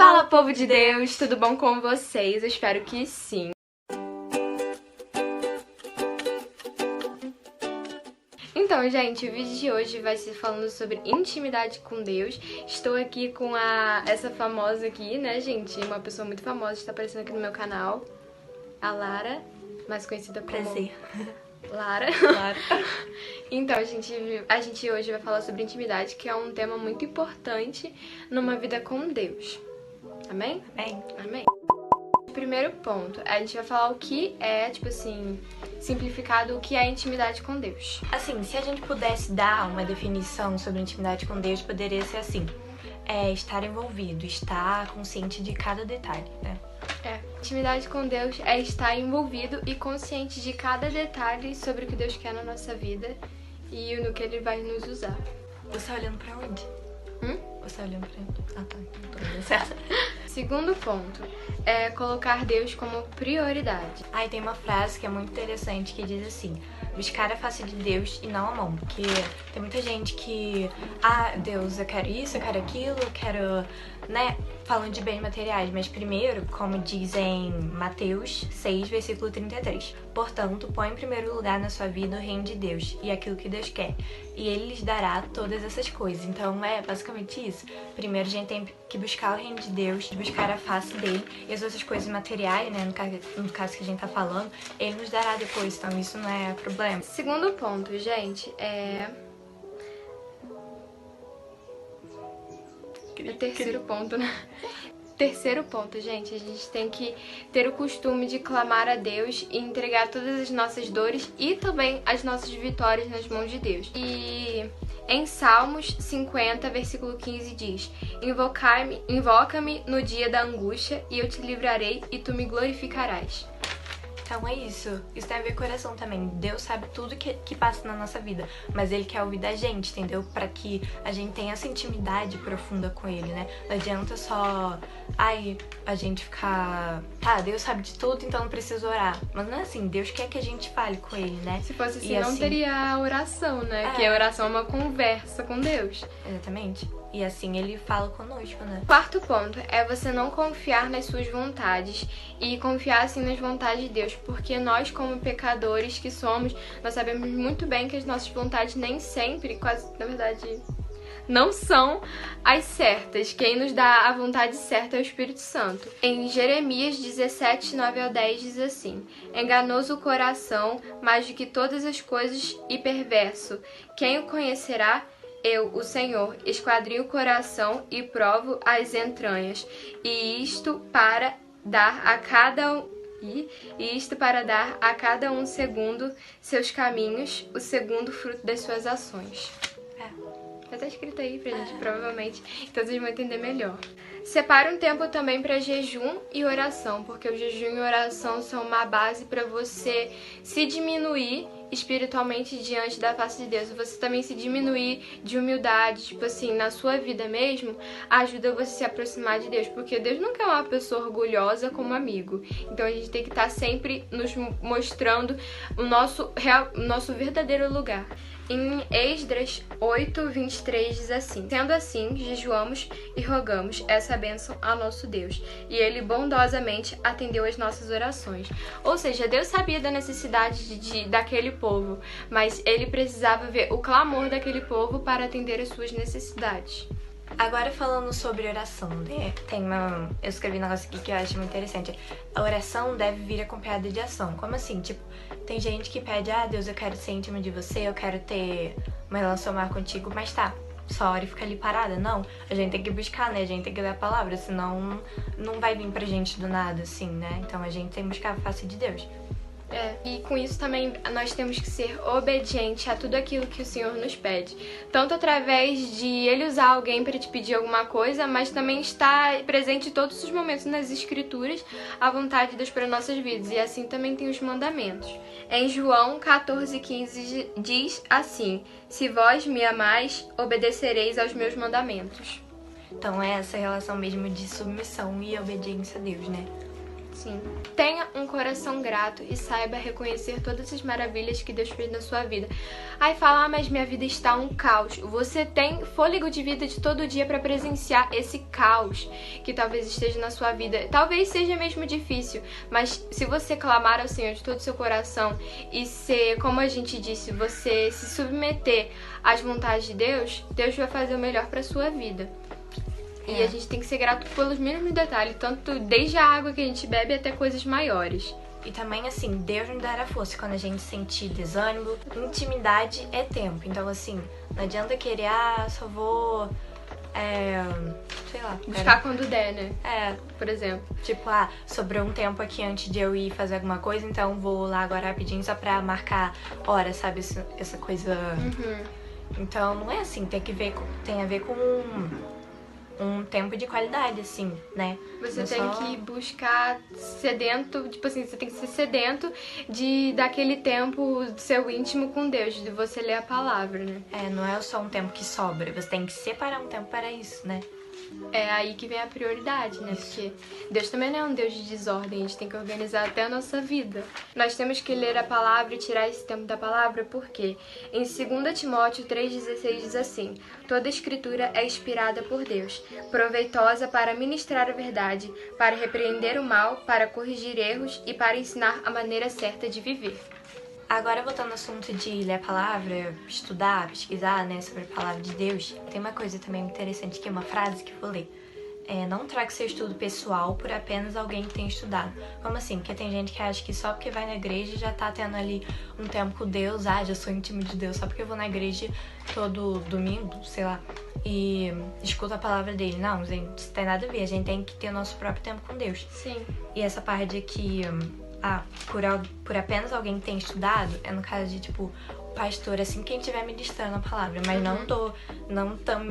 Fala, povo de Deus! Tudo bom com vocês? Eu espero que sim. Então, gente, o vídeo de hoje vai ser falando sobre intimidade com Deus. Estou aqui com essa famosa aqui, né, gente? Uma pessoa muito famosa, está aparecendo aqui no meu canal. A Lara, mais conhecida como... Prazer. Lara. Então, a gente hoje vai falar sobre intimidade, que é um tema muito importante numa vida com Deus. Amém? Amém. Amém. Primeiro ponto, a gente vai falar o que é, tipo assim, simplificado, o que é intimidade com Deus. Assim, se a gente pudesse dar uma definição sobre intimidade com Deus, poderia ser assim: estar envolvido, estar consciente de cada detalhe, né? Intimidade com Deus é estar envolvido e consciente de cada detalhe sobre o que Deus quer na nossa vida e no que Ele vai nos usar. Você tá olhando pra onde? Você tá olhando pra onde? Ah, tá. Não tô olhando certo. Segundo ponto é colocar Deus como prioridade. Aí tem uma frase que é muito interessante que diz assim: buscar a face de Deus e não a mão. Porque tem muita gente que, Deus, eu quero isso, eu quero aquilo, eu quero, né, falando de bens materiais. Mas primeiro, como diz em Mateus 6, versículo 33, portanto, põe em primeiro lugar na sua vida o reino de Deus e aquilo que Deus quer, e Ele lhes dará todas essas coisas. Então é basicamente isso. Primeiro a gente tem que buscar o reino de Deus, buscar a face dele, e as outras coisas materiais, né, no caso que a gente tá falando, Ele nos dará depois, então isso não é problema. Segundo ponto, gente, o terceiro ponto, né? Terceiro ponto, gente, a gente tem que ter o costume de clamar a Deus e entregar todas as nossas dores e também as nossas vitórias nas mãos de Deus. E em Salmos 50, versículo 15 diz: invoca-me no dia da angústia e eu te livrarei e tu me glorificarás. Então é isso. Isso tem a ver com coração também. Deus sabe tudo que passa na nossa vida, mas Ele quer ouvir da gente, entendeu? Pra que a gente tenha essa intimidade profunda com Ele, né? Não adianta só, a gente ficar... Deus sabe de tudo, então não precisa orar. Mas não é assim, Deus quer que a gente fale com Ele, né? Se fosse assim, não teria a oração, né? Que a oração é uma conversa com Deus. Exatamente. E assim Ele fala conosco, né? Quarto ponto é você não confiar nas suas vontades e confiar assim nas vontades de Deus, porque nós, como pecadores que somos, nós sabemos muito bem que as nossas vontades nem sempre, quase, na verdade, não são as certas. Quem nos dá a vontade certa é o Espírito Santo. Em Jeremias 17, 9 ao 10 diz assim: enganoso o coração mais do que todas as coisas e perverso. Quem o conhecerá? Eu, o Senhor, esquadrinho o coração e provo as entranhas, e isto para dar a cada um segundo seus caminhos, o segundo fruto das suas ações. Tá escrito aí pra gente, provavelmente, então vocês vão entender melhor. Separa um tempo também para jejum e oração, porque o jejum e oração são uma base para você se diminuir espiritualmente diante da face de Deus. Você também se diminuir de humildade, tipo assim, na sua vida mesmo, ajuda você a se aproximar de Deus, porque Deus nunca é uma pessoa orgulhosa como amigo. Então a gente tem que estar sempre nos mostrando o nosso verdadeiro lugar. Em Esdras 8, 23 diz assim: sendo assim, jejuamos e rogamos essa bênção ao nosso Deus, e Ele bondosamente atendeu as nossas orações. Ou seja, Deus sabia da necessidade daquele povo, mas Ele precisava ver o clamor daquele povo para atender as suas necessidades. Agora falando sobre oração, né? Eu escrevi um negócio aqui que eu acho muito interessante. A oração deve vir acompanhada de ação. Como assim? Tipo, tem gente que pede: Deus, eu quero ser íntimo de você, eu quero ter uma relação maior contigo, mas só ora e fica ali parada. Não, a gente tem que buscar, né? A gente tem que ler a palavra, senão não vai vir pra gente do nada, assim, né? Então a gente tem que buscar a face de Deus. E com isso também nós temos que ser obedientes a tudo aquilo que o Senhor nos pede. Tanto através de Ele usar alguém para te pedir alguma coisa, mas também estar presente em todos os momentos nas Escrituras a vontade de Deus para nossas vidas. E assim também tem os mandamentos. Em João 14,15 diz assim: se vós me amais, obedecereis aos meus mandamentos. Então é essa relação mesmo de submissão e obediência a Deus, né? Sim. Tenha um coração grato e saiba reconhecer todas as maravilhas que Deus fez na sua vida. Aí fala, mas minha vida está um caos. Você tem fôlego de vida de todo dia para presenciar esse caos que talvez esteja na sua vida. Talvez seja mesmo difícil, mas se você clamar ao Senhor de todo o seu coração e ser, como a gente disse, você se submeter às vontades de Deus, Deus vai fazer o melhor para sua vida. E a gente tem que ser grato pelos mínimos detalhes, tanto desde a água que a gente bebe até coisas maiores. E também, assim, Deus nos dará força quando a gente sentir desânimo. Intimidade é tempo. Então, assim, não adianta querer, só vou, sei lá. Buscar quando der, né? Por exemplo. Tipo, sobrou um tempo aqui antes de eu ir fazer alguma coisa, então vou lá agora rapidinho só pra marcar hora, sabe? Essa coisa... Então, não é assim, tem a ver com um tempo de qualidade, assim, né? Você tem que buscar sedento, tipo assim, você tem que ser sedento daquele tempo seu íntimo com Deus, de você ler a palavra, né? Não é só um tempo que sobra, você tem que separar um tempo para isso, né? É aí que vem a prioridade, né? Porque Deus também não é um Deus de desordem, a gente tem que organizar até a nossa vida. Nós temos que ler a palavra e tirar esse tempo da palavra, porque em 2 Timóteo 3,16 diz assim: toda escritura é inspirada por Deus, proveitosa para ministrar a verdade, para repreender o mal, para corrigir erros e para ensinar a maneira certa de viver. Agora, voltando ao assunto de ler a palavra, estudar, pesquisar, né, sobre a palavra de Deus, tem uma coisa também interessante que é uma frase que eu vou ler. Não traga seu estudo pessoal por apenas alguém que tenha estudado. Como assim? Porque tem gente que acha que só porque vai na igreja já tá tendo ali um tempo com Deus, já sou íntimo de Deus, só porque eu vou na igreja todo domingo, sei lá, e escuto a palavra dele. Não, gente, isso tem nada a ver, a gente tem que ter o nosso próprio tempo com Deus. Sim. E essa parte de que... por apenas alguém que tem estudado, é no caso de, tipo, o pastor, assim, quem estiver ministrando a palavra. Mas não tão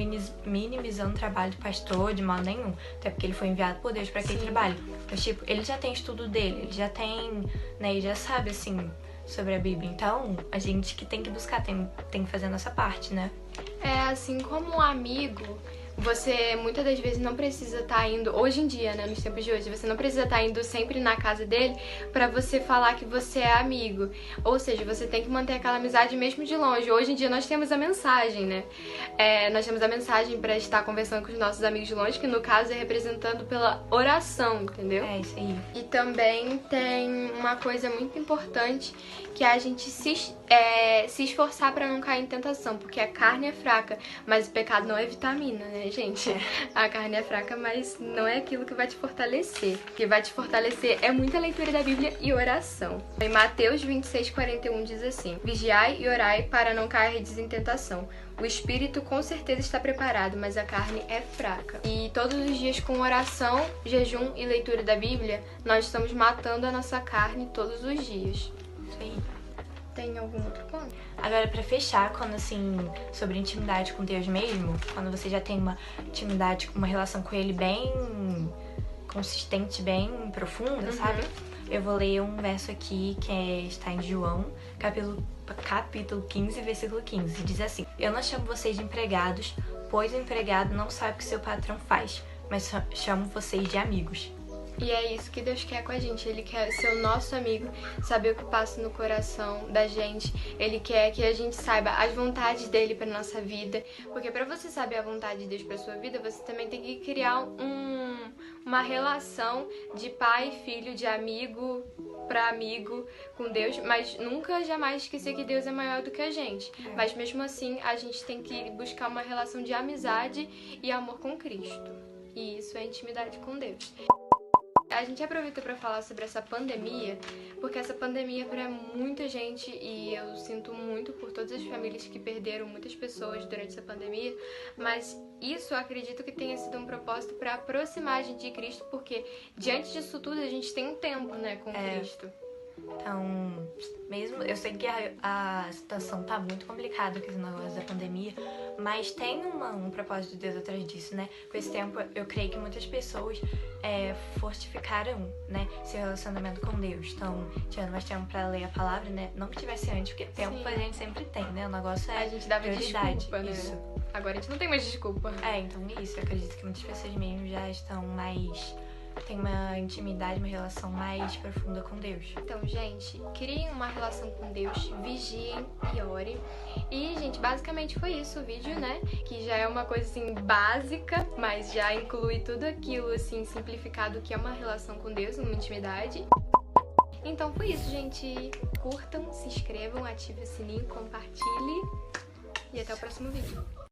minimizando o trabalho do pastor de modo nenhum. Até porque ele foi enviado por Deus para aquele trabalho. Mas, tipo, ele já tem estudo dele, ele já tem, né, ele já sabe, assim, sobre a Bíblia. Então, a gente que tem que buscar, tem que fazer a nossa parte, né? Assim como um amigo... Você muitas das vezes não precisa estar indo, hoje em dia, né, nos tempos de hoje, você não precisa estar indo sempre na casa dele pra você falar que você é amigo. Ou seja, você tem que manter aquela amizade mesmo de longe. Hoje em dia nós temos a mensagem, né? Nós temos a mensagem pra estar conversando com os nossos amigos de longe, que no caso é representando pela oração, entendeu? É isso aí. E também tem uma coisa muito importante, que é a gente se esforçar pra não cair em tentação, porque a carne é fraca, mas o pecado não é vitamina, né, gente? A carne é fraca, mas não é aquilo que vai te fortalecer. O que vai te fortalecer é muita leitura da Bíblia e oração. Em Mateus 26:41 diz assim: vigiai e orai para não cair em tentação. O espírito com certeza está preparado, mas a carne é fraca. E todos os dias com oração, jejum e leitura da Bíblia, nós estamos matando a nossa carne todos os dias. Isso aí. Tem algum outro ponto? Agora, pra fechar, quando assim, sobre intimidade com Deus mesmo, quando você já tem uma intimidade, uma relação com Ele bem consistente, bem profunda, sabe? Eu vou ler um verso aqui que está em João, capítulo 15, versículo 15. Diz assim: eu não chamo vocês de empregados, pois o empregado não sabe o que seu patrão faz, mas chamo vocês de amigos. E é isso que Deus quer com a gente. Ele quer ser o nosso amigo, saber o que passa no coração da gente. Ele quer que a gente saiba as vontades dele pra nossa vida. Porque pra você saber a vontade de Deus pra sua vida, você também tem que criar uma relação de pai e filho, de amigo pra amigo com Deus. Mas nunca, jamais esquecer que Deus é maior do que a gente. Mas mesmo assim, a gente tem que buscar uma relação de amizade e amor com Cristo. E isso é intimidade com Deus. A gente aproveitou para falar sobre essa pandemia, porque essa pandemia para muita gente, e eu sinto muito por todas as famílias que perderam muitas pessoas durante essa pandemia, mas isso eu acredito que tenha sido um propósito para aproximar a gente de Cristo, porque diante disso tudo a gente tem um tempo, né, com Cristo. Então, mesmo, eu sei que a situação tá muito complicada com esse negócio da pandemia, mas tem um propósito de Deus atrás disso, né? Com esse tempo, eu creio que muitas pessoas fortificaram, né, seu relacionamento com Deus. Então, tirando mais tempo pra ler a palavra, né? Não que tivesse antes, porque tempo a gente sempre tem, né? O negócio é a gente dava prioridade. Desculpa, né? Isso. Agora a gente não tem mais desculpa. Então isso. Eu acredito que muitas pessoas mesmo já estão mais tem uma intimidade, uma relação mais profunda com Deus. Então, gente, criem uma relação com Deus, vigiem e orem. E, gente, basicamente foi isso o vídeo, né? Que já é uma coisa, assim, básica, mas já inclui tudo aquilo, assim, simplificado que é uma relação com Deus, uma intimidade. Então foi isso, gente. Curtam, se inscrevam, ativem o sininho, compartilhem e até o próximo vídeo.